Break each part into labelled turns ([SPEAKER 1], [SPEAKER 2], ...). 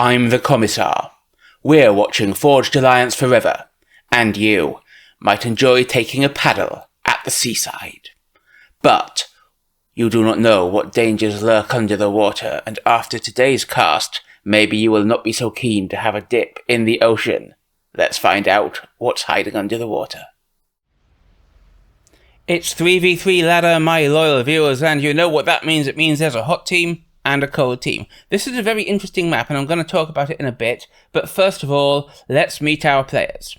[SPEAKER 1] I'm the Commissar. We're watching Forged Alliance forever, and you might enjoy taking a paddle at the seaside. But you do not know what dangers lurk under the water, and after today's cast, maybe you will not be so keen to have a dip in the ocean. Let's find out what's hiding under the water. It's 3v3 ladder, my loyal viewers, and you know what that means. It means there's a hot team and a cold team. This is a very interesting map, and I'm going to talk about it in a bit, but first of all, let's meet our players.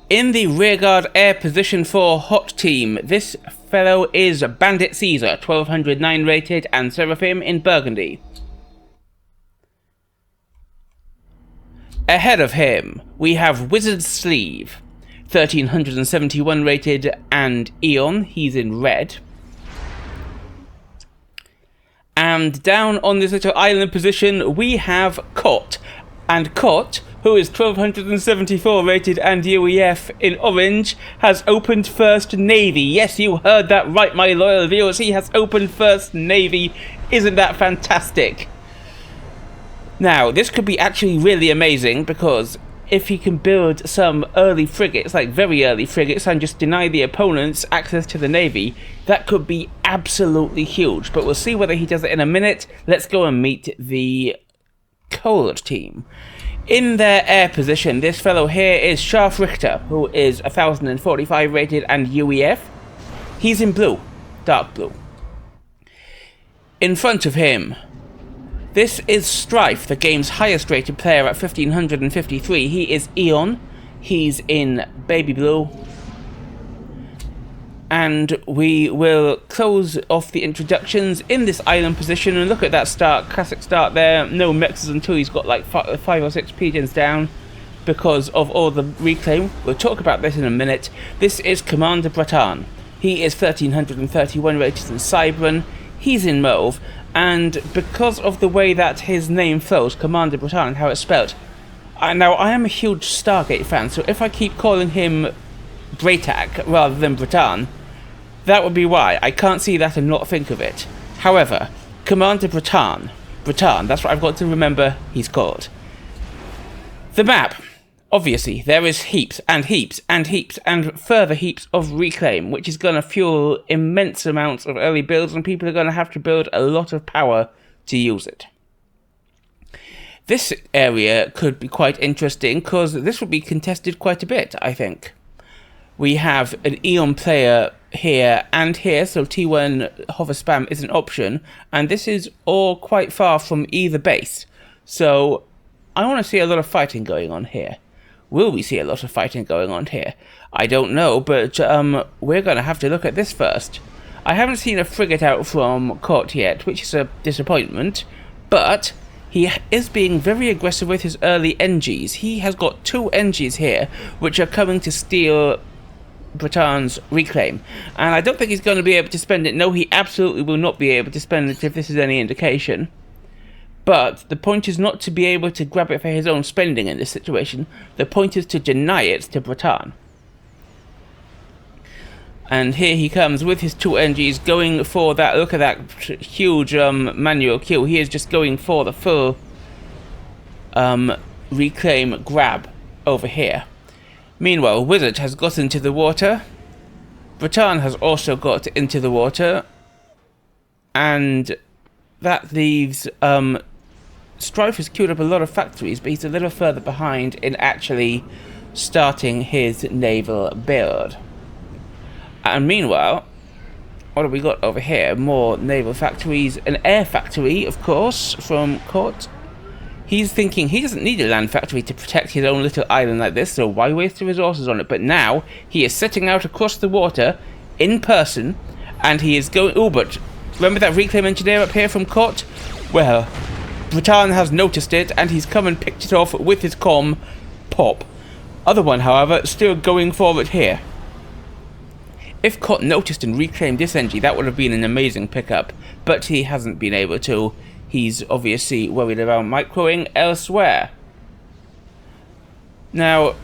[SPEAKER 1] In the rearguard air position for hot team, this fellow is Bandit Caesar, 1209 rated, and Seraphim in Burgundy. Ahead of him, we have WizardsSleeve, 1371 rated, and Eon, he's in red. And down on this little island position, we have Cotte. And Cotte, who is 1274 rated and UEF in orange, has opened first Navy. Yes, you heard that right, my loyal viewers. He has opened first Navy. Isn't that fantastic? Now, this could be actually really amazing, because if he can build some early frigates, like very early frigates, and just deny the opponents access to the Navy, that could be absolutely huge. But we'll see whether he does it in a minute. Let's go and meet the cold team. In their air position, this fellow here is ScharfRichter, who is 1045 rated and UEF. He's in blue, dark blue. In front of him, this is Strife, the game's highest rated player at 1553. He is Eon. He's in baby blue. And we will close off the introductions in this island position. And look at that start, classic start there. No mexes until he's got like 5 or 6 pigeons down because of all the reclaim. We'll talk about this in a minute. This is Commander Breton. He is 1331 rated in Cybran. He's in mauve. And because of the way that his name flows, Commander Breton, and how it's spelled. Now, I am a huge Stargate fan, so if I keep calling him Braytak rather than Breton, that would be why. I can't see that and not think of it. However, Commander Breton, that's what I've got to remember he's called. The map. Obviously, there is heaps and heaps and heaps and further heaps of reclaim, which is going to fuel immense amounts of early builds, and people are going to have to build a lot of power to use it. This area could be quite interesting, because this will be contested quite a bit, I think. We have an Eon player here and here, so T1 hover spam is an option, and this is all quite far from either base. So I want to see a lot of fighting going on here. Will we see a lot of fighting going on here? I don't know, but we're going to have to look at this first. I haven't seen a frigate out from Cotte yet, which is a disappointment, but he is being very aggressive with his early NGs. He has got 2 NGs here, which are coming to steal Breton's reclaim, and I don't think he's going to be able to spend it. No, he absolutely will not be able to spend it if this is any indication. But the point is not to be able to grab it for his own spending in this situation. The point is to deny it to Breton. And here he comes with his 2 NGs going for that. Look at that huge manual kill. He is just going for the full reclaim grab over here. Meanwhile, Wizard has got into the water. Breton has also got into the water. And that leaves Strife has queued up a lot of factories, but he's a little further behind in actually starting his naval build. And meanwhile, what have we got over here? More naval factories. An air factory, of course, from Cotte. He's thinking he doesn't need a land factory to protect his own little island like this, so why waste the resources on it? But now, he is setting out across the water in person, and he is going... Oh, but remember that reclaim engineer up here from Cotte? Well, Breton has noticed it, and he's come and picked it off with his comm pop. Other one, however, still going for it here. If Cotte noticed and reclaimed this NG, that would have been an amazing pickup, but he hasn't been able to. He's obviously worried about microing elsewhere. Now,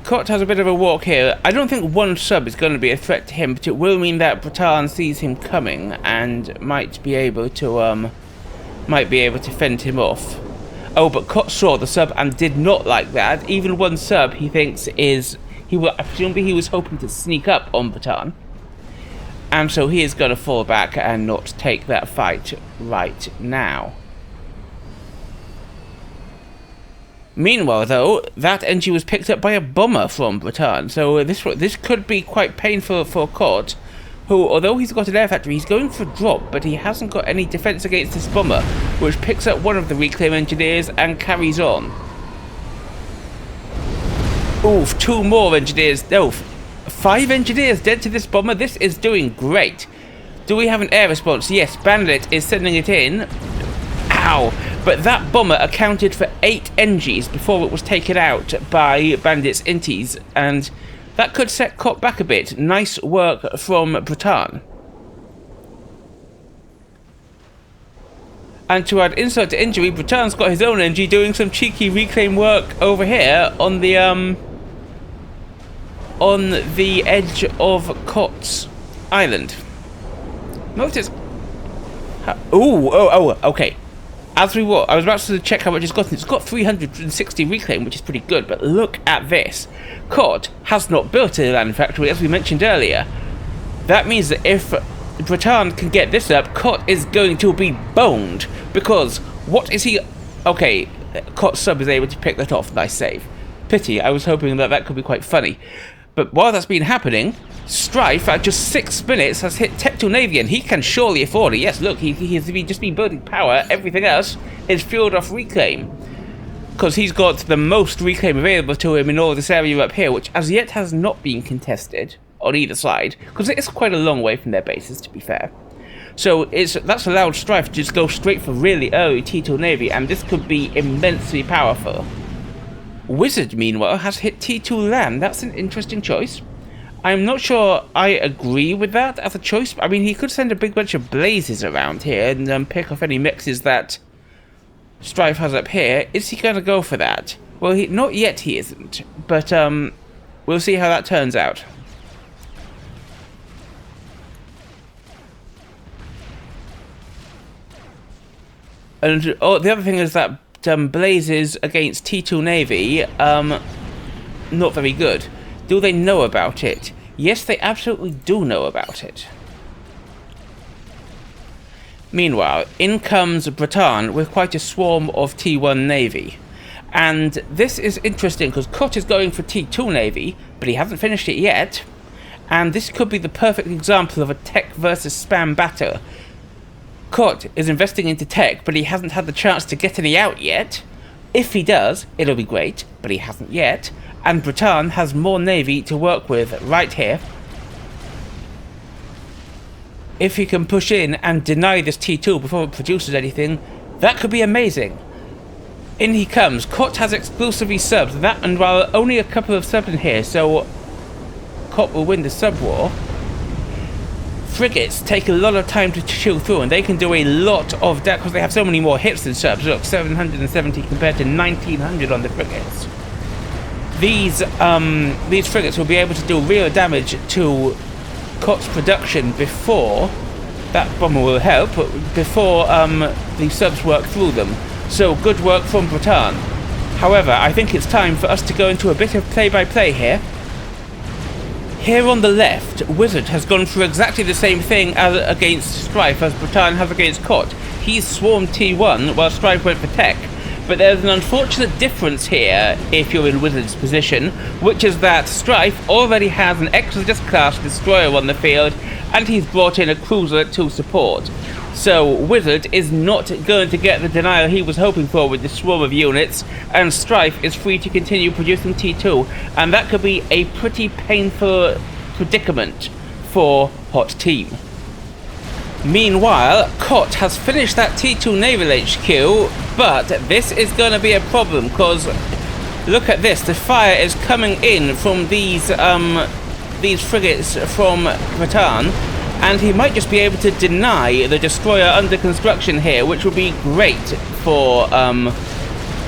[SPEAKER 1] Cotte has a bit of a walk here. I don't think 1 sub is going to be a threat to him, but it will mean that Breton sees him coming and might be able to fend him off. Oh, but Cotte saw the sub and did not like that. Even one sub he thinks is... presumably he was hoping to sneak up on Breton. And so he is going to fall back and not take that fight right now. Meanwhile, though, that engine was picked up by a bomber from Breton. So this could be quite painful for Cotte, who, although he's got an air factory, he's going for a drop, but he hasn't got any defense against this bomber, which picks up one of the reclaim engineers and carries on. Oof, 2 more engineers. No, 5 engineers dead to this bomber. This is doing great. Do we have an air response? Yes, Bandit is sending it in. Ow! But that bomber accounted for 8 NGs before it was taken out by Bandit's inties, and that could set Cotte back a bit. Nice work from Breton. And to add insult to injury, Breton's got his own NG doing some cheeky reclaim work over here on the edge of Cotte's island. Notice. Okay. As we were, I was about to check how much it's got. It's got 360 reclaim, which is pretty good, but look at this. Cotte has not built a land factory, as we mentioned earlier. That means that if Breton can get this up, Cotte is going to be boned, because what is he... Okay, Cotte's sub is able to pick that off. Nice save. Pity, I was hoping that that could be quite funny. But while that's been happening, Strife, at just 6 minutes, has hit Tech 2 Navy, and he can surely afford it. Yes, look, he has just been building power. Everything else is fueled off reclaim. Because he's got the most reclaim available to him in all this area up here, which as yet has not been contested on either side. Because it is quite a long way from their bases, to be fair. So that's allowed Strife to just go straight for really early T2 Navy, and this could be immensely powerful. Wizard, meanwhile, has hit T2 land. That's an interesting choice. I'm not sure I agree with that as a choice. I mean, he could send a big bunch of blazes around here and pick off any mixes that Strife has up here. Is he going to go for that? Well, not yet he isn't. But we'll see how that turns out. And the other thing is that blazes against T2 Navy, not very good. Do they know about it? Yes, they absolutely do know about it. Meanwhile, in comes Breton with quite a swarm of T1 Navy. And this is interesting because Cotte is going for T2 Navy, but he hasn't finished it yet. And this could be the perfect example of a tech versus spam battle. Cotte is investing into tech, but he hasn't had the chance to get any out yet. If he does, it'll be great, but he hasn't yet. And Breton has more navy to work with right here. If he can push in and deny this T2 before it produces anything, that could be amazing. In he comes. Cotte has exclusively subs, that and while only a couple of subs in here, so Cotte will win the sub war. Frigates take a lot of time to chew through, and they can do a lot of that because they have so many more hits than subs. Look, 770 compared to 1900 on the frigates. These frigates will be able to do real damage to Cotte's production before that bomber will help, before the subs work through them. So good work from Breton. However, I think it's time for us to go into a bit of play-by-play here. Here on the left, Wizard has gone for exactly the same thing as against Strife as Breton has against Cotte. He's swarmed T1 while Strife went for tech. But there's an unfortunate difference here if you're in Wizard's position, which is that Strife already has an Exodus class destroyer on the field, and he's brought in a cruiser to support. So Wizard is not going to get the denial he was hoping for with the swarm of units, and Strife is free to continue producing T2, and that could be a pretty painful predicament for Hot Team. Meanwhile, Cotte has finished that T2 Naval HQ, but this is going to be a problem, because look at this, the fire is coming in from these frigates from Breton, and he might just be able to deny the destroyer under construction here, which would be great for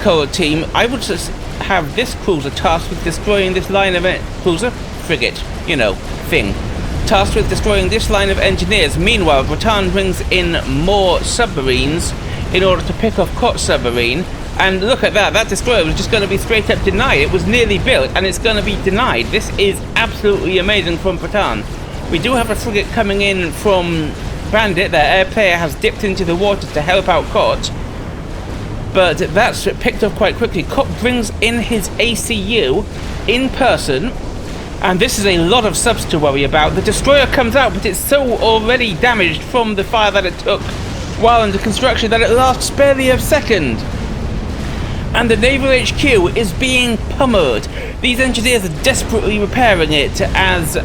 [SPEAKER 1] Cotte Team. I would just have this cruiser tasked with destroying this line of frigate, you know, thing. Tasked with destroying this line of engineers. Meanwhile, Breton brings in more submarines in order to pick off Cotte's submarine. And look at that, that destroyer was just going to be straight up denied. It was nearly built, and it's going to be denied. This is absolutely amazing from Breton. We do have a frigate coming in from Bandit. Their air player has dipped into the water to help out Cotte, but that's picked up quite quickly. Cotte brings in his ACU in person, and this is a lot of subs to worry about. The destroyer comes out, but it's so already damaged from the fire that it took while under construction that it lasts barely a second. And the Naval HQ is being pummeled. These engineers are desperately repairing it as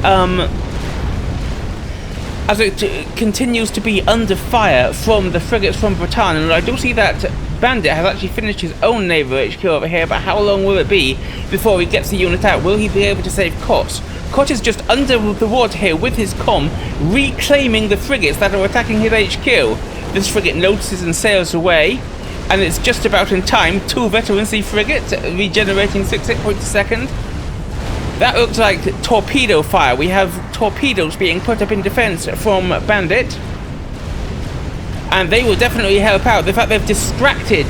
[SPEAKER 1] it continues to be under fire from the frigates from Breton. And I do see that Bandit has actually finished his own Naval HQ over here, but how long will it be before he gets the unit out? Will he be able to save Cotte? Cotte is just under the water here with his comm, reclaiming the frigates that are attacking his HQ. This frigate notices and sails away, and it's just about in time. 2 veteran sea frigates regenerating 6 hit points a second. That looks like torpedo fire. We have torpedoes being put up in defense from Bandit, and they will definitely help out. The fact they've distracted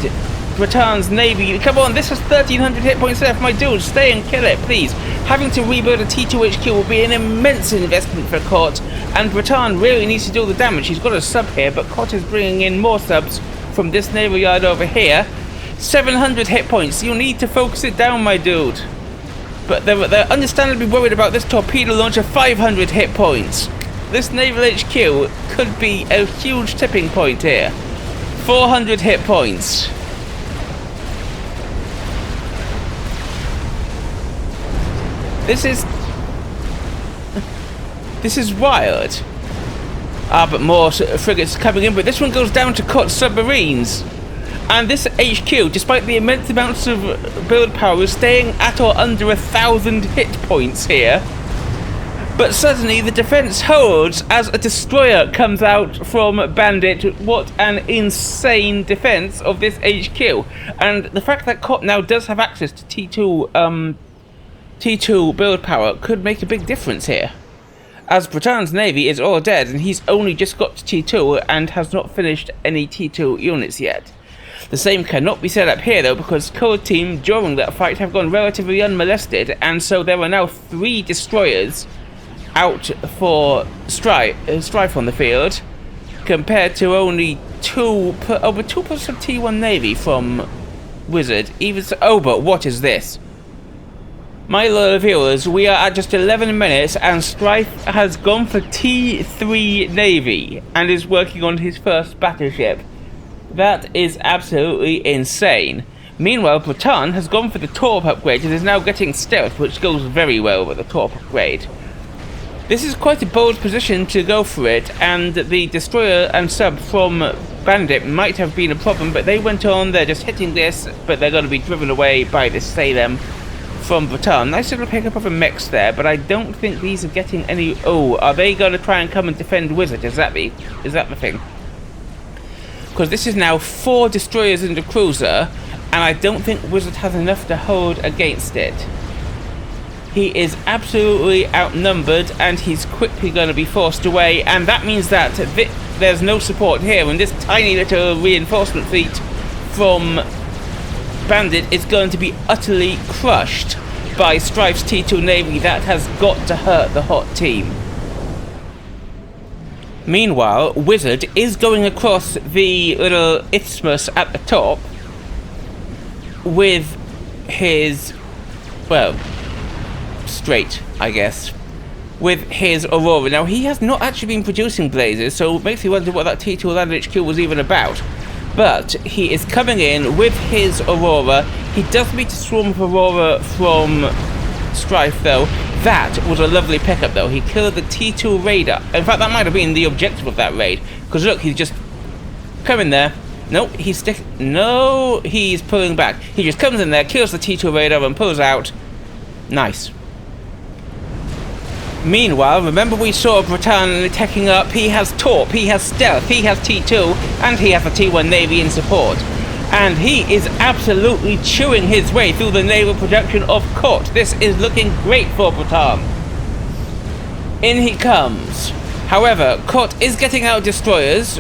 [SPEAKER 1] Breton's navy. Come on, this has 1300 hit points left. My dude, stay and kill it, please. Having to rebuild a T2 HQ will be an immense investment for Cotte, and Breton really needs to do the damage. He's got a sub here, but Cotte is bringing in more subs from this naval yard over here. 700 hit points. You need to focus it down, my dude. But they're understandably worried about this torpedo launcher. 500 hit points. This naval HQ could be a huge tipping point here. 400 hit points. This is wild. But more frigates coming in, but this one goes down to Cotte submarines. And this HQ, despite the immense amounts of build power, is staying at or under 1,000 hit points here. But suddenly the defense holds as a destroyer comes out from Bandit. What an insane defense of this HQ. And the fact that Cotte now does have access to T2 build power could make a big difference here, as Breton's navy is all dead and he's only just got to T2 and has not finished any T2 units yet. The same cannot be said up here though, because Cotte team during that fight have gone relatively unmolested, and so there are now 3 destroyers out for Strife on the field, compared to only 2 plus some T1 navy from Wizard. Even so, oh, but what is this? My loyal viewers, we are at just 11 minutes and Strife has gone for T3 Navy and is working on his first battleship. That is absolutely insane. Meanwhile, Breton has gone for the Torp upgrade and is now getting stealth, which goes very well with the Torp upgrade. This is quite a bold position to go for it, and the destroyer and sub from Bandit might have been a problem, but they went on. They're just hitting this, but they're going to be driven away by this Salem from Breton. Nice little pickup of a mix there, but I don't think these are getting any... Oh, are they going to try and come and defend Wizard? Is that the thing? Because this is now 4 destroyers and a cruiser, and I don't think Wizard has enough to hold against it. He is absolutely outnumbered, and he's quickly going to be forced away, and that means that there's no support here, and this tiny little reinforcement fleet from Bandit is going to be utterly crushed by Strife's T2 Navy. That has got to hurt the hot team. Meanwhile, Wizard is going across the little isthmus at the top with his, well, straight, I guess, with his Aurora. Now, he has not actually been producing blazes, so it makes me wonder what that T2 Land HQ was even about. But he is coming in with his Aurora. He does meet a swarm of Aurora from Strife, though. That was a lovely pickup, though. He killed the T2 Raider. In fact, that might have been the objective of that raid. Because look, he's just coming there. No, he's pulling back. He just comes in there, kills the T2 Raider, and pulls out. Nice. Meanwhile, remember we saw Breton attacking up. He has Torp, he has Stealth, he has T2, and he has a T1 Navy in support. And he is absolutely chewing his way through the naval production of Cotte. This is looking great for Breton. In he comes. However, Cotte is getting out destroyers.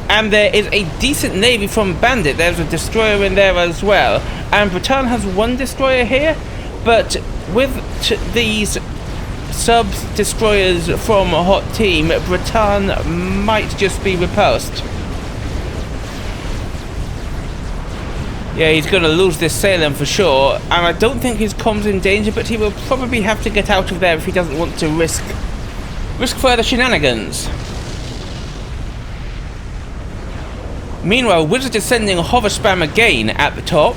[SPEAKER 1] And there is a decent navy from Bandit. There's a destroyer in there as well. And Breton has one destroyer here, but with these sub-destroyers from Hot Team, Breton might just be repulsed. Yeah, he's going to lose this sailing for sure, and I don't think his com's in danger, but he will probably have to get out of there if he doesn't want to risk further shenanigans. Meanwhile, Wizard is sending a hover spam again at the top.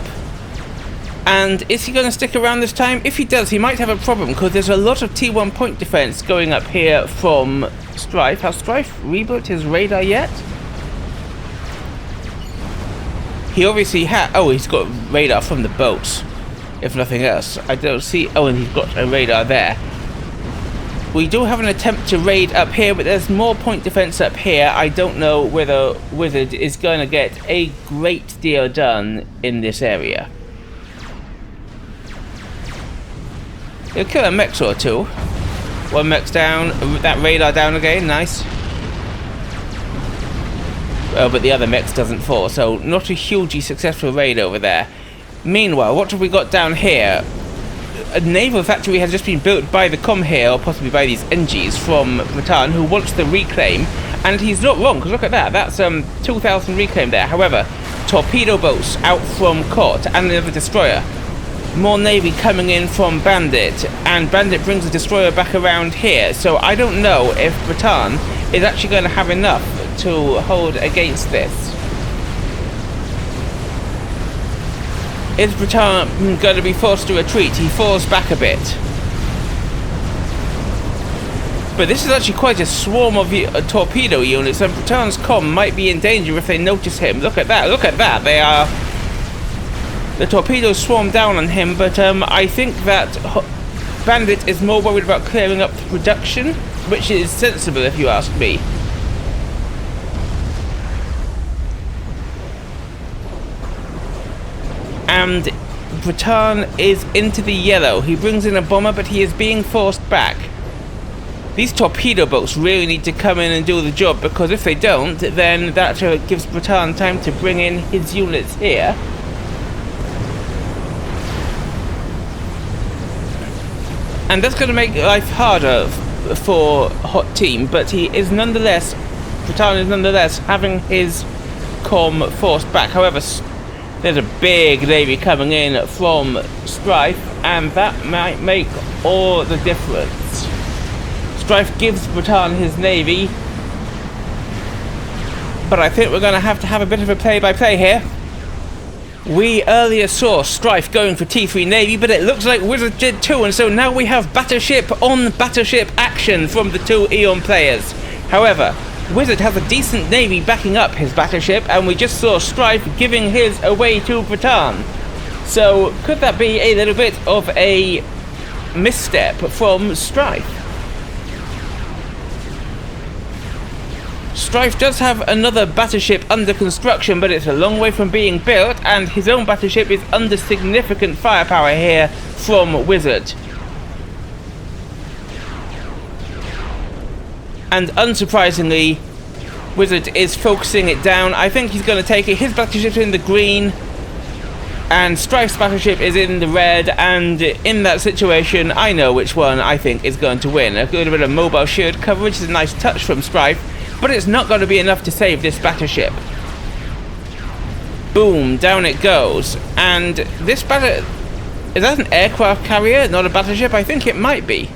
[SPEAKER 1] And is he going to stick around this time? If he does, he might have a problem, because there's a lot of T1 point defense going up here from Strife. Has Strife rebuilt his radar yet? He obviously he's got radar from the boats, if nothing else. I don't see... Oh, and he's got a radar there. We do have an attempt to raid up here, but there's more point defense up here. I don't know whether Wizard is going to get a great deal done in this area. He'll kill a mech or two. One mech's down, that radar down again, nice. Oh, but the other mech doesn't fall, so not a hugely successful raid over there. Meanwhile, what have we got down here? A naval factory has just been built by the Com here, or possibly by these NGs from Breton, who wants the reclaim, and he's not wrong, because look at that, that's 2,000 reclaim there. However, torpedo boats out from Cotte, and another destroyer. More navy coming in from Bandit, and Bandit brings a destroyer back around here, so I don't know if Breton is actually going to have enough to hold against this. Is Breton going to be forced to retreat? He falls back a bit. But this is actually quite a swarm of torpedo units, and Breton's com might be in danger if they notice him. Look at that, look at that. They are... The torpedoes swarm down on him, but I think that Bandit is more worried about clearing up the production, which is sensible if you ask me. And Breton is into the yellow. He brings in a bomber, but he is being forced back. These torpedo boats really need to come in and do the job, because if they don't, then that gives Breton time to bring in his units here. And that's going to make life harder for Hot Team, but he is nonetheless, Breton is nonetheless having his com forced back. However, there's a big navy coming in from Strife, and that might make all the difference. Strife gives Breton his navy, but I think we're going to have a bit of a play-by-play here. We earlier saw Strife going for T3 Navy, but it looks like Wizard did too, and so now we have battleship on battleship action from the two Eon players. However, Wizard has a decent navy backing up his battleship, and we just saw Strife giving his away to Breton. So, could that be a little bit of a misstep from Strife? Strife does have another battleship under construction, but it's a long way from being built, and his own battleship is under significant firepower here from Wizard. And unsurprisingly, Wizard is focusing it down. I think he's going to take it. His battleship's in the green, and Strife's battleship is in the red, and in that situation, I know which one I think is going to win. A little bit of mobile shield coverage is a nice touch from Strife, but it's not going to be enough to save this battleship. Boom, down it goes. And this battle... Is that an aircraft carrier, not a battleship? I think it might be.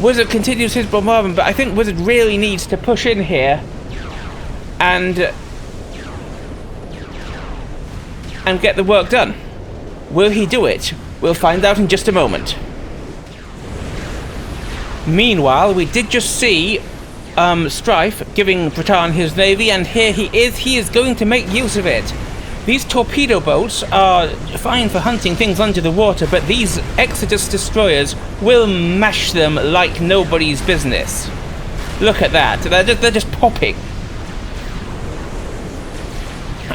[SPEAKER 1] Wizard continues his bombardment, but I think Wizard really needs to push in here and get the work done. Will he do it? We'll find out in just a moment. Meanwhile, we did just see Strife giving Breton his navy, and here he is going to make use of it. These torpedo boats are fine for hunting things under the water, but these Exodus destroyers will mash them like nobody's business. Look at that, they're just popping.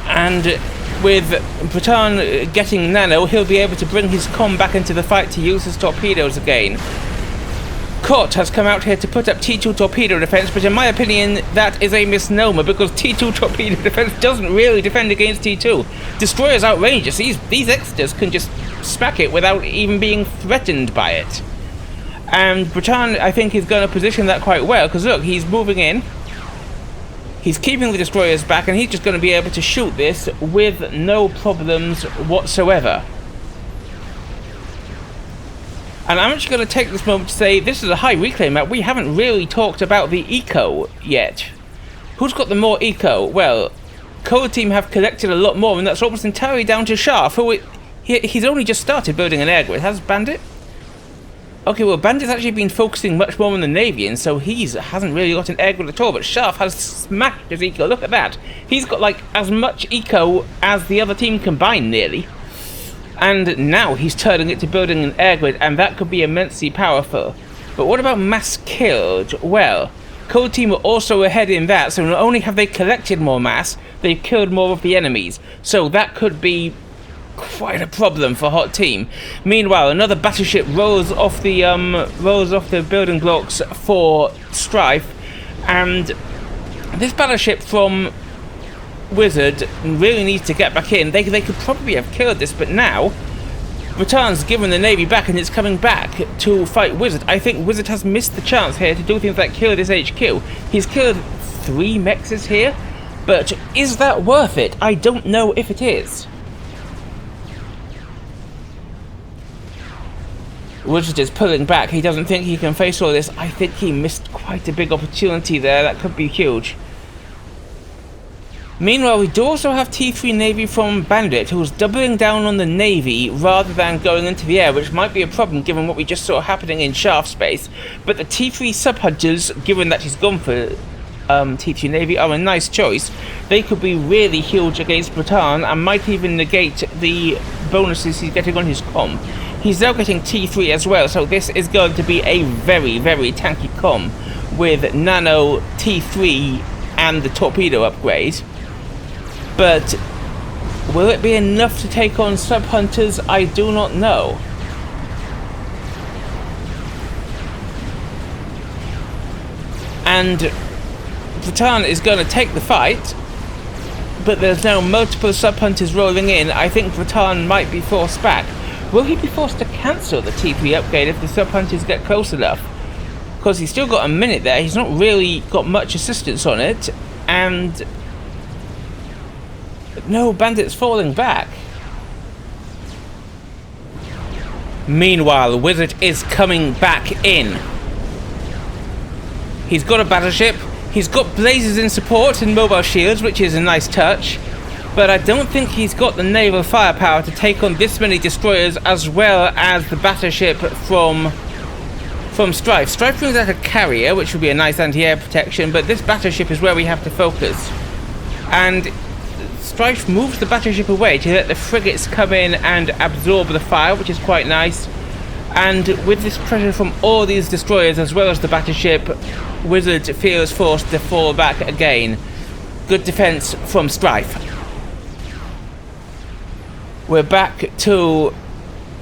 [SPEAKER 1] And with Breton getting nano, he'll be able to bring his com back into the fight to use his torpedoes again. Cotte has come out here to put up T2 torpedo defense, but in my opinion, that is a misnomer because T2 torpedo defense doesn't really defend against T2. Destroyer's outrageous. These extras can just smack it without even being threatened by it. And Breton, I think, is going to position that quite well because look, he's moving in. He's keeping the destroyers back, and he's just going to be able to shoot this with no problems whatsoever. And I'm actually going to take this moment to say this is a high reclaim map. We haven't really talked about the eco yet. Who's got the more eco? Well, Cotte team have collected a lot more, and that's almost entirely down to Scharf, who he's only just started building an air grid. Has Bandit? Okay, well, Bandit's actually been focusing much more on the Navy, and so hasn't really got an air grid at all, but Scharf has smashed his eco. Look at that. He's got, like, as much eco as the other team combined, nearly. And now he's turning it to building an air grid, and that could be immensely powerful. But what about mass killed? Well, Cotte team are also ahead in that, so not only have they collected more mass, they've killed more of the enemies. So that could be quite a problem for Hot Team. Meanwhile, another battleship rolls off the building blocks for Strife, and this battleship from Wizard really needs to get back in. They could probably have killed this, but now Breton's given the Navy back and it's coming back to fight Wizard. I think Wizard has missed the chance here to do things like kill this HQ. He's killed 3 mexes here, but is that worth it? I don't know if it is. Wizard is pulling back. He doesn't think he can face all this. I think he missed quite a big opportunity there. That could be huge. Meanwhile, we do also have T3 Navy from Bandit, who's doubling down on the Navy rather than going into the air, which might be a problem given what we just saw happening in Scharf space. But the T3 Subhunters, given that he's gone for T3 Navy, are a nice choice. They could be really huge against Breton and might even negate the bonuses he's getting on his comm. He's now getting T3 as well, so this is going to be a very, very tanky comm with Nano, T3 and the torpedo upgrade. But will it be enough to take on Subhunters? I do not know. And Breton is going to take the fight, but there's now multiple Subhunters rolling in. I think Breton might be forced back. Will he be forced to cancel the T3 upgrade if the Subhunters get close enough? Because he's still got a minute there. He's not really got much assistance on it, and no, Bandit's falling back. Meanwhile, Wizard is coming back in. He's got a battleship. He's got blazes in support and mobile shields, which is a nice touch. But I don't think he's got the naval firepower to take on this many destroyers as well as the battleship from Strife. Strife brings out a carrier, which would be a nice anti-air protection, but this battleship is where we have to focus. And Strife moves the battleship away to let the frigates come in and absorb the fire, which is quite nice. And with this pressure from all these destroyers as well as the battleship, Wizard feels forced to fall back again. Good defense from Strife. We're back to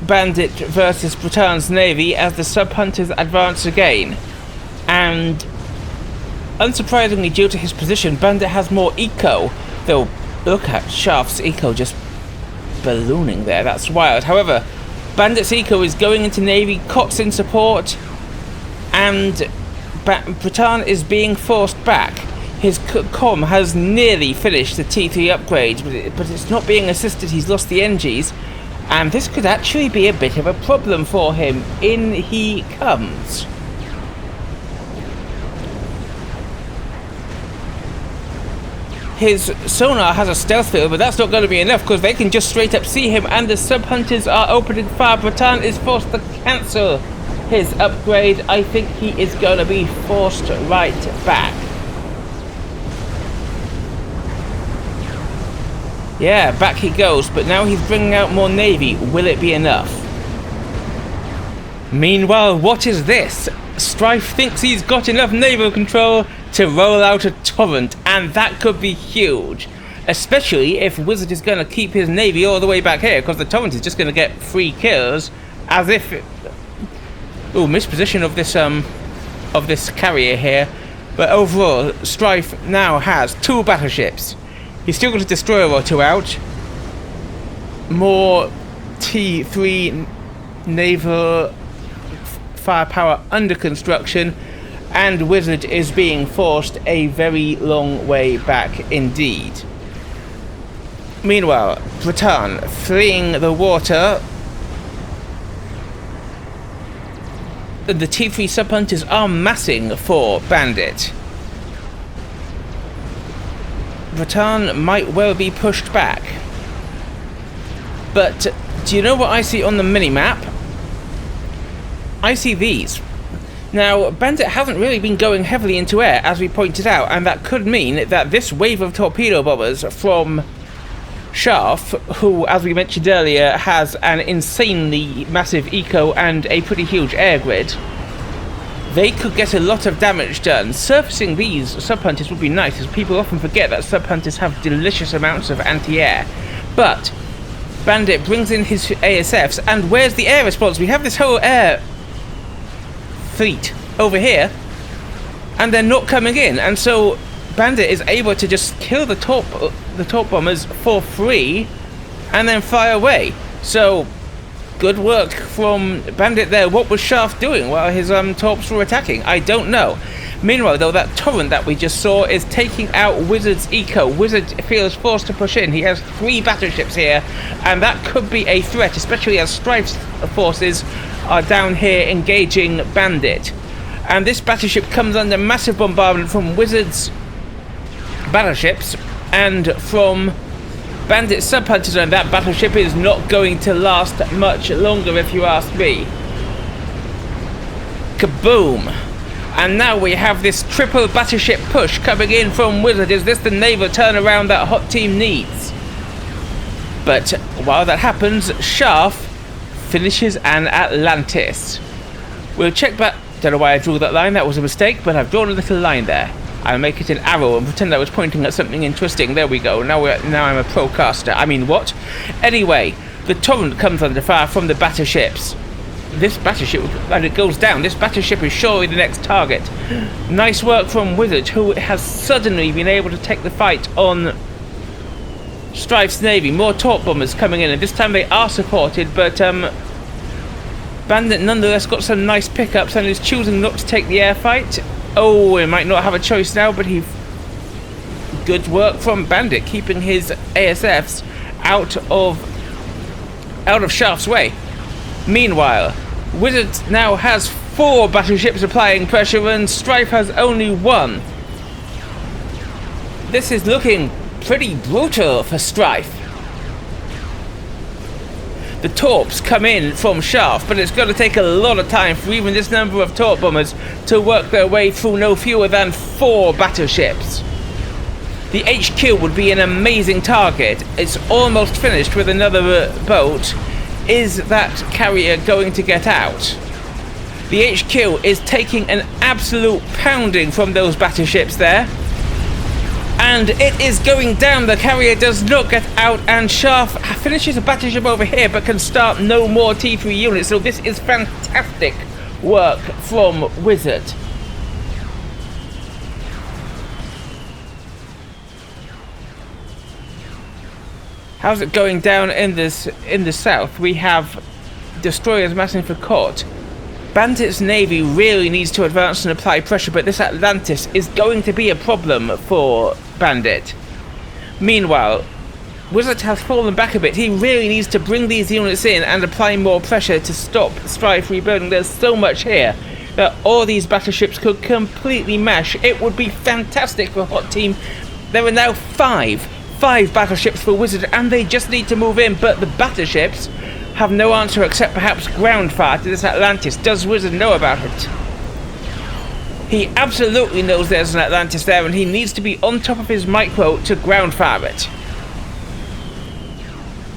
[SPEAKER 1] Bandit versus Breton's Navy as the Subhunters advance again. And unsurprisingly, due to his position, Bandit has more eco, though. Look at Scharf's eco just ballooning there. That's wild. However, Bandit's eco is going into Navy, Cotte's in support, and Breton is being forced back. His comm has nearly finished the T3 upgrade, but it's not being assisted. He's lost the NGs, and this could actually be a bit of a problem for him. In he comes. His sonar has a stealth field, but that's not going to be enough because they can just straight up see him, and the Subhunters are opening fire. Breton is forced to cancel his upgrade. I think he is going to be forced right back. Yeah, back he goes, but now he's bringing out more Navy. Will it be enough? Meanwhile, what is this? Strife thinks he's got enough naval control to roll out a torrent, and that could be huge. Especially if Wizard is going to keep his Navy all the way back here, because the torrent is just going to get 3 kills, as if Ooh, misposition of this carrier here. But overall, Strife now has 2 battleships. He's still got a destroyer or 2 out. More T3 naval firepower under construction, and Wizard is being forced a very long way back indeed. Meanwhile, Breton fleeing the water. The T3 sub-hunters are massing for Bandit. Breton might well be pushed back. But do you know what I see on the mini-map? I see these. Now, Bandit hasn't really been going heavily into air, as we pointed out, and that could mean that this wave of torpedo bombers from Scharf, who, as we mentioned earlier, has an insanely massive eco and a pretty huge air grid, they could get a lot of damage done. Surfacing these sub-hunters would be nice, as people often forget that sub-hunters have delicious amounts of anti-air. But Bandit brings in his ASFs, and where's the air response? We have this whole air fleet over here, and they're not coming in, and so Bandit is able to just kill the torp bombers for free and then fly away. So good work from Bandit there. What was Scharf doing while his torps were attacking? I don't know. Meanwhile, though, that torrent that we just saw is taking out Wizard's eco. Wizard feels forced to push in. He has 3 battleships here, and that could be a threat, especially as Strife's forces are down here engaging Bandit. And this battleship comes under massive bombardment from Wizard's battleships and from Bandit sub-hunters, and that battleship is not going to last much longer, if you ask me. Kaboom! And now we have this triple battleship push coming in from Wizard. Is this the naval turnaround that Hot Team needs? But while that happens, Scharf finishes an Atlantis. We'll check back. Don't know why I drew that line. That was a mistake, but I've drawn a little line there. I'll make it an arrow and pretend I was pointing at something interesting. There we go. Now I'm a procaster. I mean, what? Anyway, the torrent comes under fire from the battleships. This battleship, and it goes down. This battleship is surely the next target. Nice work from Wizard, who has suddenly been able to take the fight on Strife's navy. More torp bombers coming in, and this time they are supported, but Bandit nonetheless got some nice pickups and is choosing not to take the air fight. Oh, he might not have a choice now, but good work from Bandit, keeping his ASFs out of Scharf's way. Meanwhile, Wizard now has 4 battleships applying pressure, and Strife has only 1. This is looking pretty brutal for Strife. The torps come in from Scharf, but it's going to take a lot of time for even this number of torp bombers to work their way through no fewer than 4 battleships. The HQ would be an amazing target. It's almost finished with another boat. Is that carrier going to get out? The HQ is taking an absolute pounding from those battleships there. And it is going down. The carrier does not get out, and Scharf finishes a battleship over here but can start no more T3 units. So this is fantastic work from Wizard. How's it going down in the south? We have destroyers massing for Cotte. Bandit's navy really needs to advance and apply pressure, but this Atlantis is going to be a problem for Bandit. Meanwhile, Wizard has fallen back a bit. He really needs to bring these units in and apply more pressure to stop Strife rebuilding. There's so much here that all these battleships could completely mash. It would be fantastic for Hot Team. There are now 5 battleships for Wizard, and they just need to move in, but the battleships have no answer except perhaps ground fire to this Atlantis. Does Wizard know about it? He absolutely knows there's an Atlantis there, and he needs to be on top of his micro to ground fire it.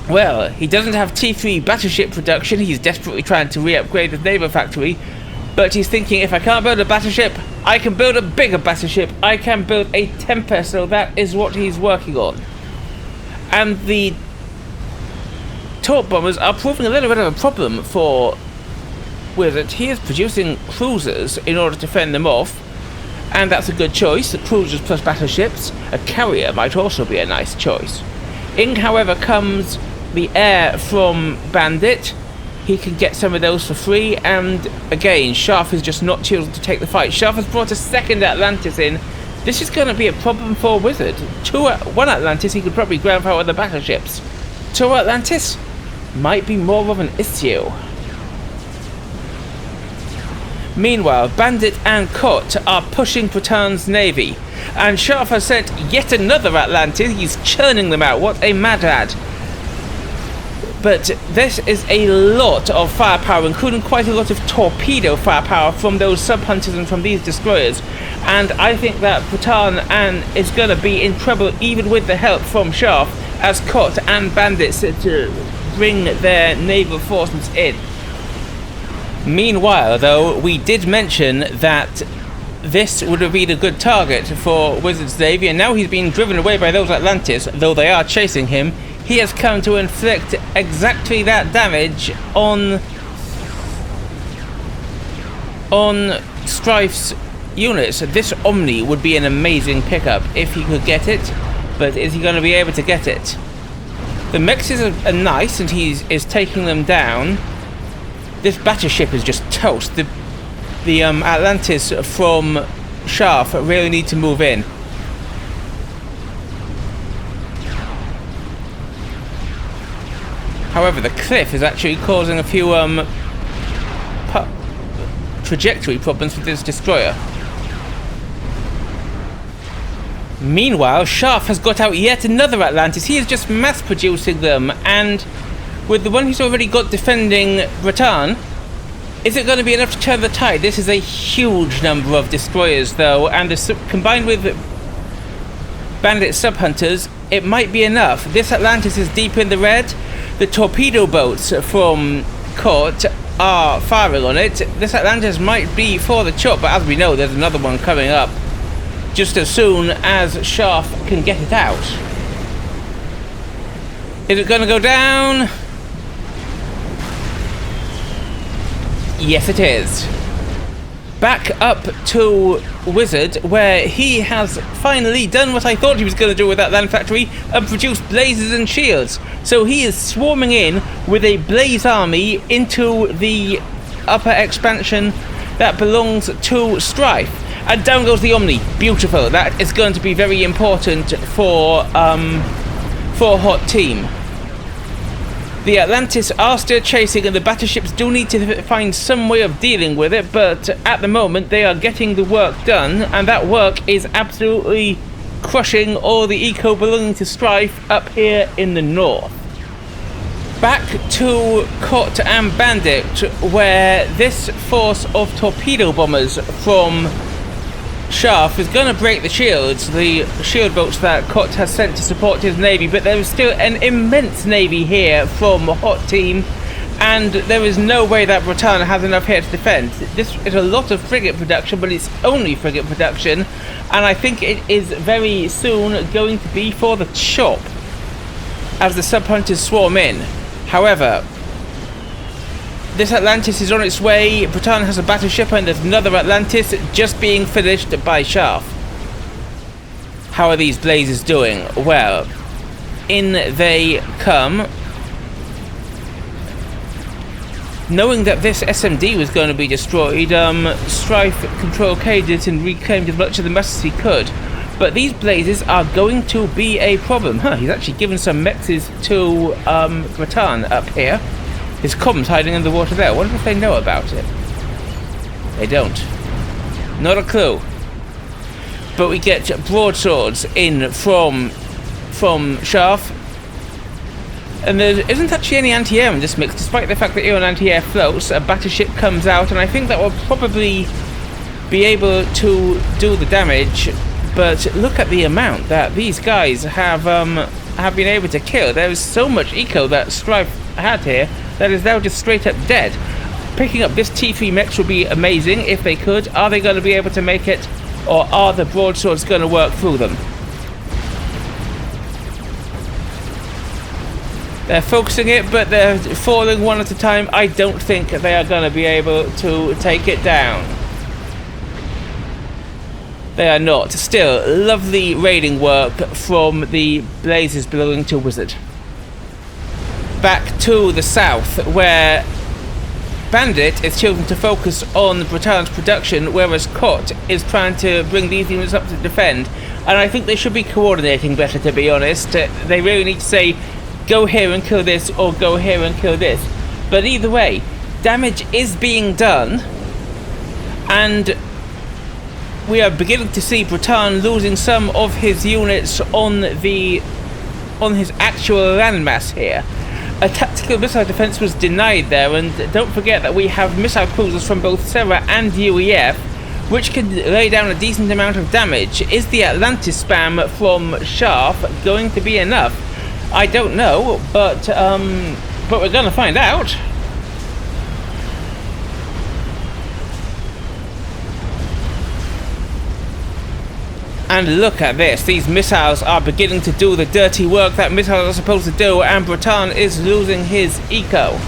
[SPEAKER 1] Well, he doesn't have T3 battleship production. He's desperately trying to re-upgrade the naval factory, but he's thinking, if I can't build a battleship, I can build a bigger battleship. I can build a Tempest, so that is what he's working on. And the torp bombers are proving a little bit of a problem for Wizard, he is producing cruisers in order to fend them off, and that's a good choice. The cruisers plus battleships. A carrier might also be a nice choice. In, however, comes the air from Bandit. He can get some of those for free, and again, Scharf is just not choosing to take the fight. Scharf has brought a second Atlantis in. This is going to be a problem for Wizard. One Atlantis, he could probably ground power the battleships. Two Atlantis might be more of an issue. Meanwhile, Bandit and Cotte are pushing Breton's navy, and Scharf has sent yet another Atlantis. He's churning them out. What a mad lad. But this is a lot of firepower, including quite a lot of torpedo firepower from those sub-hunters and from these destroyers. And I think that Breton is going to be in trouble even with the help from Scharf, as Cotte and Bandits to bring their naval forces in. Meanwhile, though, we did mention that this would have been a good target for Wizard's Navy, and now he's being driven away by those Atlantis, though they are chasing him. He has come to inflict exactly that damage on Strife's units. This Omni would be an amazing pickup if he could get it, but is he going to be able to get it? The mexes are nice, and he is taking them down. This battleship is just toast. The Atlantis from Scharf really need to move in. However, the cliff is actually causing a few trajectory problems for this destroyer. Meanwhile, Scharf has got out yet another Atlantis. He is just mass producing them, and with the one he's already got defending Breton, is it going to be enough to turn the tide? This is a huge number of destroyers, though, and combined with Bandit sub-hunters, it might be enough. This Atlantis is deep in the red. The torpedo boats from Cotte are firing on it. This Atlantis might be for the chop, but as we know, there's another one coming up just as soon as Scharf can get it out. Is it going to go down? Yes, it is. Back up to Wizard, where he has finally done what I thought he was going to do with that land factory and produce blazes and shields. So he is swarming in with a blaze army into the upper expansion that belongs to Strife. And down goes the Omni. Beautiful. That is going to be very important for Hot Team. The Atlantis are still chasing, and the battleships do need to find some way of dealing with it, but at the moment they are getting the work done, and that work is absolutely crushing all the eco belonging to Strife up here in the north. Back to Cotte and Bandit, where this force of torpedo bombers from Scharf is going to break the shields, the shield boats that Cotte has sent to support his navy, but there is still an immense navy here from Hot Team, and there is no way that Breton has enough here to defend. This is a lot of frigate production, but it's only frigate production, and I think it is very soon going to be for the chop as the sub-hunters swarm in. However, this Atlantis is on its way. Breton has a battleship, and there's another Atlantis just being finished by Scharf. How are these blazes doing? Well, in they come. Knowing that this SMD was going to be destroyed, Strife controlled cages and reclaimed as much of the mess as he could. But these blazes are going to be a problem. He's actually given some mexes to Breton up here. His comms hiding in the water there. I wonder if they know about it. They don't. Not a clue. But we get broadswords in from Scharf. And there isn't actually any anti-air in this mix, despite the fact that you're on anti-air floats. A battleship comes out, and I think that will probably be able to do the damage. But look at the amount that these guys have been able to kill. There is so much eco that Strife had here that is now just straight up dead. Picking up this T3 mech would be amazing if they could. Are they going to be able to make it, or are the broadswords going to work through them? They're focusing it, but they're falling one at a time. I don't think they are going to be able to take it down. They are not. Still, lovely raiding work from the blazes belonging to Wizard. Back to the south, where Bandit is choosing to focus on Breton's production, whereas Cotte is trying to bring these units up to defend. And I think they should be coordinating better, to be honest. They really need to say, go here and kill this, or go here and kill this. But either way, damage is being done, and we are beginning to see Breton losing some of his units on his actual landmass here. A tactical missile defense was denied there, and don't forget that we have missile cruisers from both Serra and UEF, which can lay down a decent amount of damage. Is the Atlantis spam from Scharf going to be enough? I don't know, but we're gonna find out. And look at this, these missiles are beginning to do the dirty work that missiles are supposed to do, and Breton is losing his eco.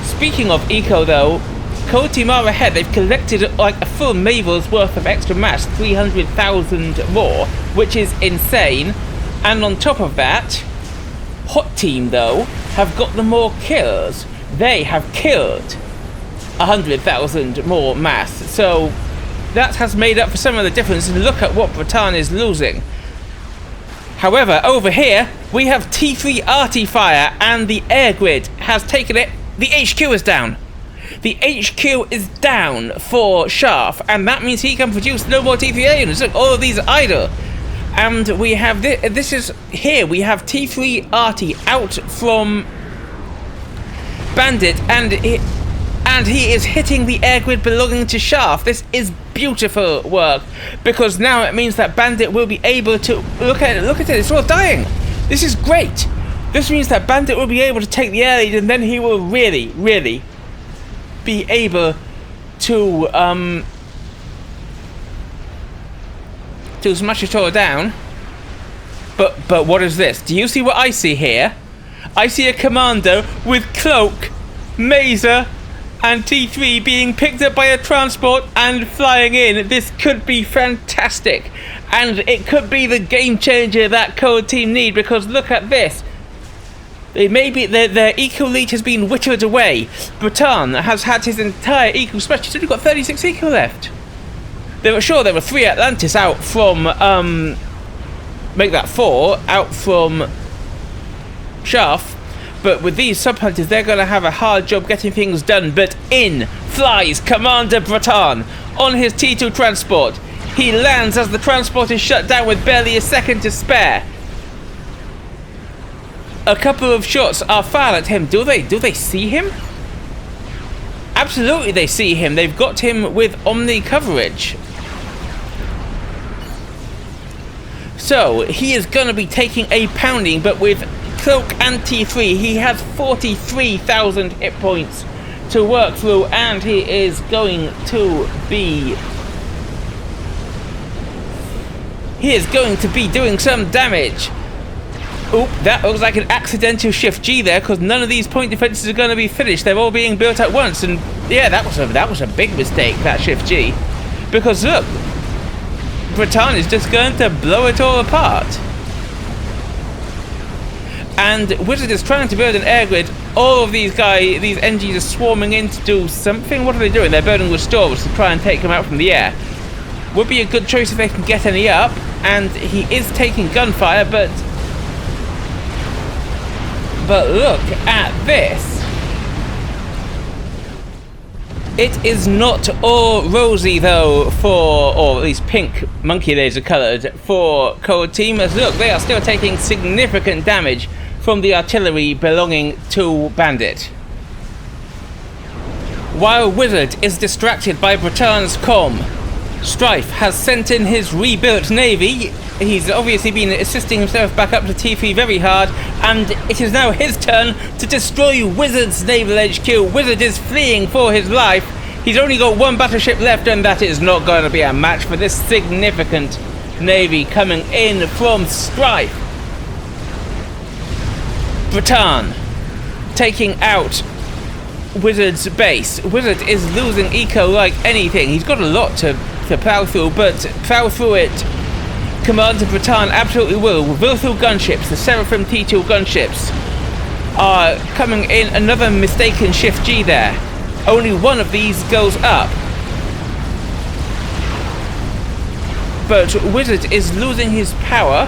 [SPEAKER 1] Speaking of eco though, Cotte are ahead. They've collected like a full Mavel's worth of extra mass, 300,000 more, which is insane. And on top of that, Hot Team though have got the more kills. They have killed 100,000 more mass, so that has made up for some of the difference, and look at what Breton is losing. However, over here we have T3 arty fire, and the air grid has taken it. The HQ is down. The HQ is down for Scharf, and that means he can produce no more T3A units. Look, all of these are idle. And we have this is here. We have T3 arty out from Bandit, and he is hitting the air grid belonging to Scharf. This is beautiful work, because now it means that Bandit will be able to look at it, it's all dying. This is great. This means that Bandit will be able to take the air lead, and then he will really be able to smash it all down. But what is this? Do you see what I see here? I see a commando with cloak, Mazer, and T3 being picked up by a transport and flying in. This could be fantastic, and it could be the game changer that Cotte team need, because look at this. Their eco lead has been whittled away. Breton has had his entire eco smashed. He's only got 36 eco left. There were 3 Atlantis out from make that 4 out from Scharf. But with these sub-hunters, they're going to have a hard job getting things done. But in flies Commander Breton on his T2 transport. He lands as the transport is shut down with barely a second to spare. A couple of shots are fired at him. Do they see him? Absolutely they see him. They've got him with Omni coverage. So he is going to be taking a pounding, but with Cloak and T3, he has 43,000 hit points to work through, and he is going to be doing some damage. Oop, that looks like an accidental shift G there, because none of these point defenses are going to be finished. They're all being built at once, and yeah, that was a big mistake, that shift G, because look, Breton is just going to blow it all apart. And Wizard is trying to build an air grid. All of these NGs are swarming in to do something. What are they doing? They're building restorers to try and take them out from the air. Would be a good choice if they can get any up. And he is taking gunfire, but look at this. It is not all rosy though or at least pink monkey laser coloured for Cotte team, as look, they are still taking significant damage from the artillery belonging to Bandit. While Wizard is distracted by Breton's comm, Strife has sent in his rebuilt navy. He's obviously been assisting himself back up to T3 very hard, and it is now his turn to destroy Wizard's naval HQ. Wizard is fleeing for his life. He's only got one battleship left, and that is not going to be a match for this significant navy coming in from Strife. Breton taking out Wizard's base. Wizard is losing eco like anything. He's got a lot to plow through, but plow through it Commander Breton absolutely will. Wilthil gunships, the Seraphim T2 gunships, are coming in. Another mistaken Shift G there. Only one of these goes up. But Wizard is losing his power.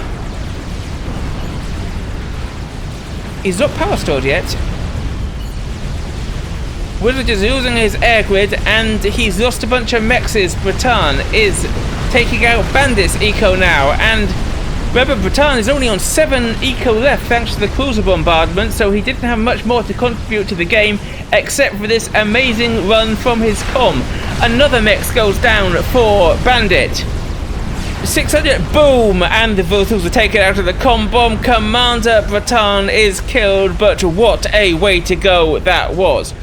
[SPEAKER 1] He's not power stored yet. Wizard is losing his air grid, and he's lost a bunch of mexes. Breton is taking out Bandit's eco now, and remember, Breton is only on 7 eco left thanks to the cruiser bombardment, so he didn't have much more to contribute to the game except for this amazing run from his comm. Another mix goes down for Bandit. 600, boom, and the Voltals are taken out of the comm bomb. Commander Breton is killed, but what a way to go that was.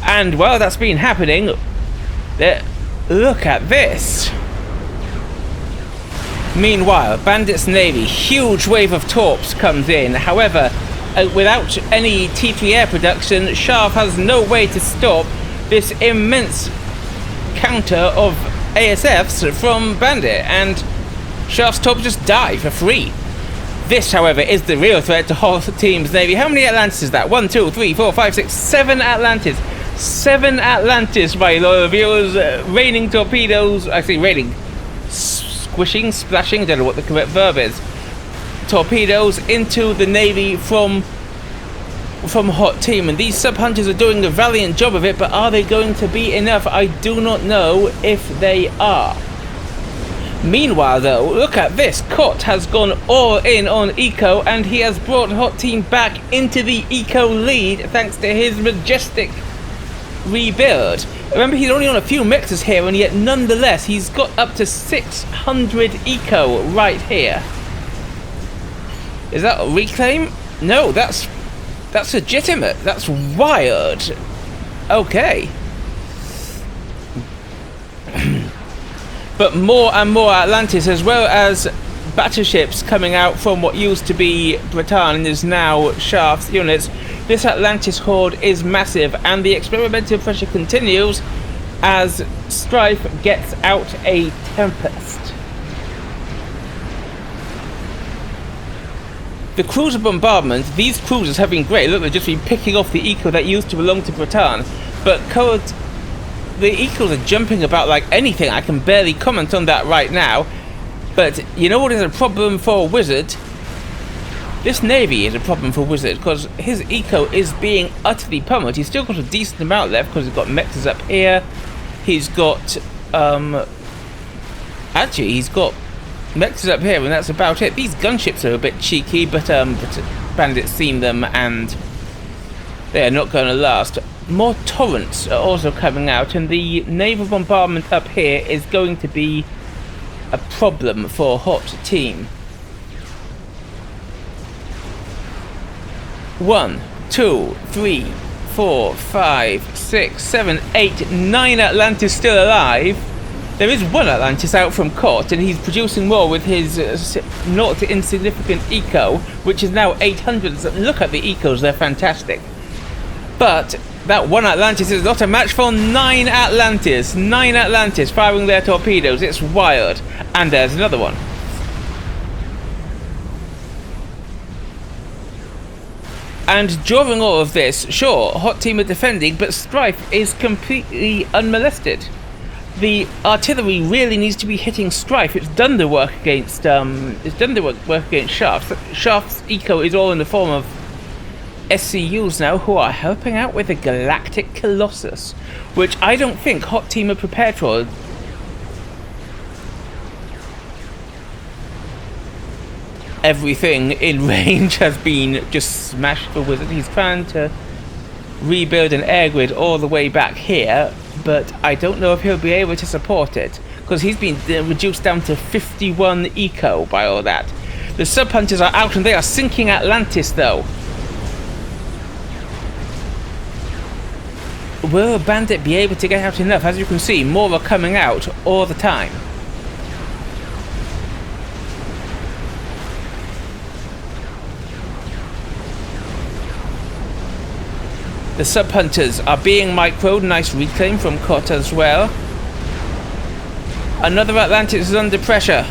[SPEAKER 1] And while that's been happening, look at this. Meanwhile, Bandit's Navy, huge wave of torps comes in. However, without any T3 air production, Scharf has no way to stop this immense counter of ASFs from Bandit, and Scharf's torps just die for free. This, however, is the real threat to Hot Team's Navy. How many Atlantis is that? 1, 2, 3, 4, 5, 6, 7 Atlantis. 7 Atlantis, my loyal viewers. Raining torpedoes. I say raining. Squishing, splashing, don't know what the correct verb is. Torpedoes into the Navy from Hot Team. And these sub-hunters are doing a valiant job of it, but are they going to be enough? I do not know if they are. Meanwhile, though, look at this. Cotte has gone all in on eco, and he has brought Hot Team back into the eco lead thanks to his majestic rebuild. Remember, he's only on a few mixers here, and yet nonetheless he's got up to 600 eco right here. Is that a reclaim? No, that's legitimate. That's wild. Okay. But more and more Atlantis, as well as battleships coming out from what used to be Breton and is now Scharf's units. This Atlantis horde is massive, and the experimental pressure continues as Strife gets out a Tempest. The cruiser bombardment, these cruisers have been great. Look, they've just been picking off the eco that used to belong to Breton. But Cotte, the ecos are jumping about like anything. I can barely comment on that right now. But you know what is a problem for Wizard? This Navy is a problem for Wizard because his eco is being utterly pummeled. He's still got a decent amount left because he's got mexes up here. He's got actually he's got mexes up here, and that's about it. These gunships are a bit cheeky, but Bandit's seen them and they are not going to last. More torrents are also coming out, and the naval bombardment up here is going to be a problem for Hot Team. 1, 2, 3, 4, 5, 6, 7, 8, 9 Atlantis still alive. There is one Atlantis out from Cotte, and he's producing more with his not insignificant eco, which is now 800. Look at the ecos, they're fantastic. But that one Atlantis is not a match for 9 Atlantis. 9 Atlantis firing their torpedoes. It's wild. And there's another one. And during all of this, sure, Hot Team are defending, but Strife is completely unmolested. The artillery really needs to be hitting Strife. It's done the work against work against Scharf. Scharf's eco is all in the form of SCUs now, who are helping out with the Galactic Colossus, which I don't think Hot Team are prepared for. Everything in range has been just smashed for Wizard. He's trying to rebuild an air grid all the way back here, but I don't know if he'll be able to support it, because he's been reduced down to 51 eco by all that. The sub-hunters are out, and they are sinking Atlantis, though. Will Bandit be able to get out enough? As you can see, more are coming out all the time. The sub-hunters are being microed. Nice reclaim from Cotte as well. Another Atlantis is under pressure.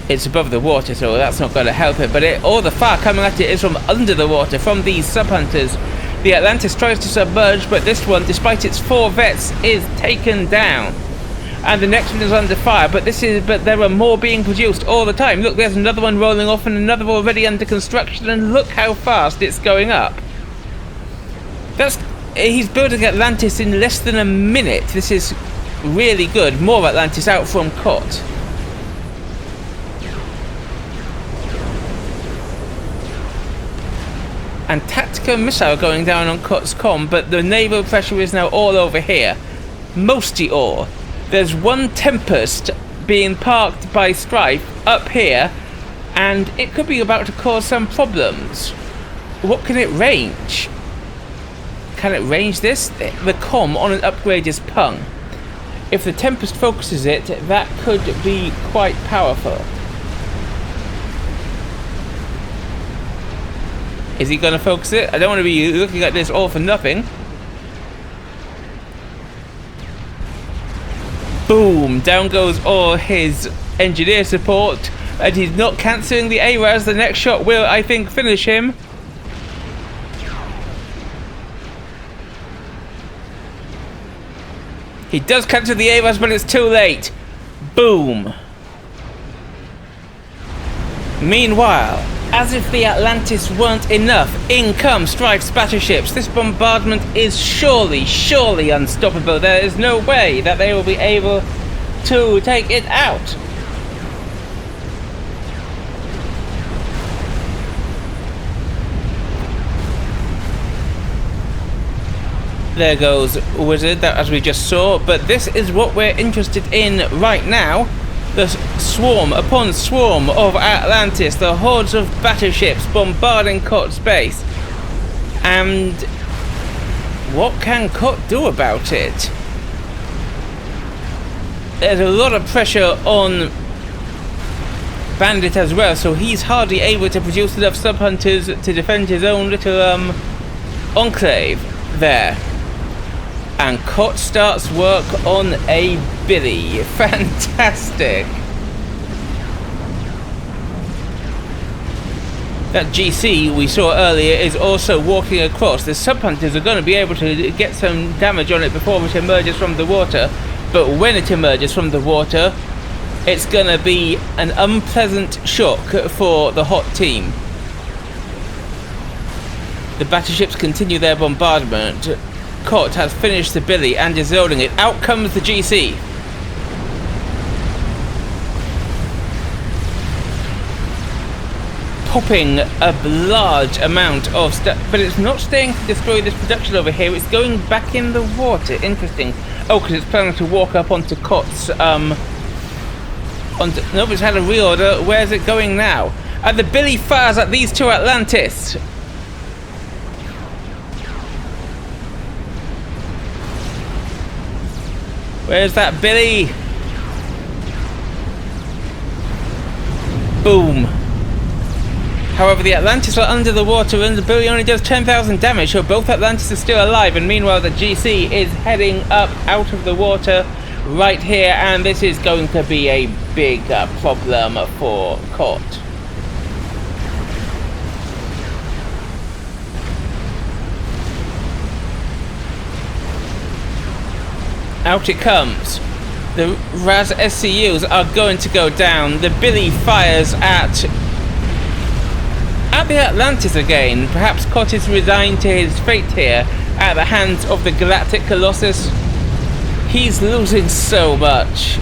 [SPEAKER 1] It's above the water, so that's not going to help it. But all the fire coming at it is from under the water, from these sub-hunters. The Atlantis tries to submerge, but this one, despite its 4 vets, is taken down. And the next one is under fire, but there are more being produced all the time. Look, there's another one rolling off and another already under construction, and look how fast it's going up. He's building Atlantis in less than a minute. This is really good. More Atlantis out from Cotte. And tactical missile going down on Cotte's comm, but the naval pressure is now all over here. Mostly all. There's one Tempest being parked by Strife up here, and it could be about to cause some problems. What can it range? Can it range this? The comm on an upgrade is pung. If the Tempest focuses it, that could be quite powerful. Is he going to focus it? I don't want to be looking at this all for nothing. Boom! Down goes all his engineer support. And he's not cancelling the ARAS. The next shot will, I think, finish him. He does cancel the ARAS, but it's too late. Boom! Meanwhile, as if the Atlantis weren't enough, in come Strife's battleships. This bombardment is surely unstoppable. There is no way that they will be able to take it out. There goes Wizard, that as we just saw, but this is what we're interested in right now. The swarm upon swarm of Atlantis, the hordes of battleships bombarding Cotte's base. And what can Cotte do about it? There's a lot of pressure on Bandit as well, so he's hardly able to produce enough sub-hunters to defend his own little enclave there. And Cotte starts work on a Billy. Fantastic. That GC we saw earlier is also walking across. The sub-hunters are going to be able to get some damage on it before it emerges from the water. But when it emerges from the water, it's going to be an unpleasant shock for the hot team. The battleships continue their bombardment. Cotte has finished the Billy and is loading it. Out comes the GC. Popping a large amount of stuff, but it's not staying to destroy this production over here. It's going back in the water. Interesting. Oh, because it's planning to walk up onto Cotte's. Nope, it's had a reorder. Where's it going now? And the Billy fires at these two Atlantis. Where's that Billy? Boom. However, the Atlantis are under the water and the Billy only does 10,000 damage, so both Atlantis are still alive, and meanwhile the GC is heading up out of the water right here, and this is going to be a big problem for Cotte. Out it comes. The RAS SCUs are going to go down. The Billy fires at the Atlantis again. Perhaps Cotte is resigned to his fate here at the hands of the Galactic Colossus. He's losing so much.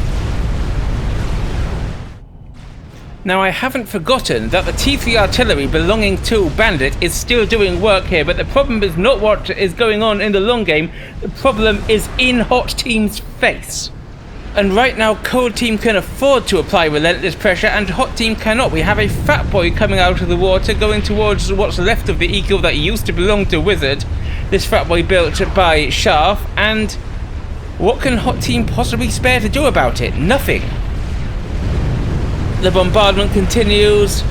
[SPEAKER 1] Now, I haven't forgotten that the T3 artillery belonging to Bandit is still doing work here, but the problem is not what is going on in the long game. The problem is in Hot Team's face. And right now, Cold Team can afford to apply relentless pressure, and Hot Team cannot. We have a fat boy coming out of the water, going towards what's left of the Eagle that used to belong to Wizard. This fat boy built by Sharf, and what can Hot Team possibly spare to do about it? Nothing. The bombardment continues,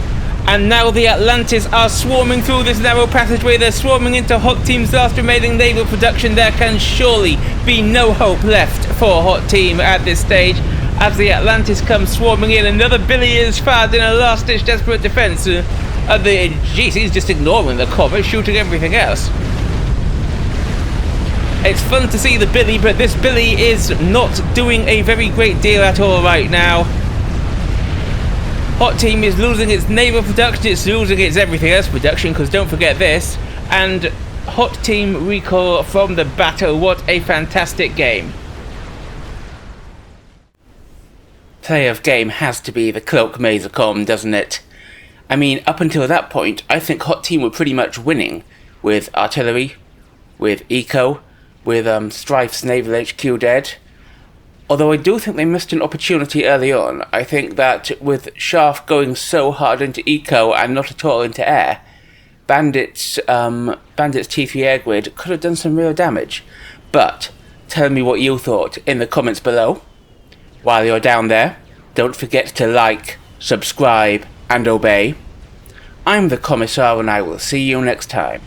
[SPEAKER 1] And now the Atlantis are swarming through this narrow passageway. They're swarming into Hot Team's last remaining naval production. There can surely be no hope left for Hot Team at this stage. As the Atlantis comes swarming in, another Billy is found in a last-ditch desperate defense. Jeez, he's just ignoring the cover, shooting everything else. It's fun to see the Billy, but this Billy is not doing a very great deal at all right now. Hot Team is losing its naval production, it's losing its everything else production, because don't forget this. And Hot Team recall from the battle. What a fantastic game. Play of game has to be the Cloak Mazercom, doesn't it? I mean, up until that point, I think Hot Team were pretty much winning with artillery, with eco, with Strife's naval HQ dead. Although I do think they missed an opportunity early on. I think that with Scharf going so hard into eco and not at all into air, Bandit's T3 air grid could have done some real damage. But tell me what you thought in the comments below. While you're down there, don't forget to like, subscribe, and obey. I'm the Commissar, and I will see you next time.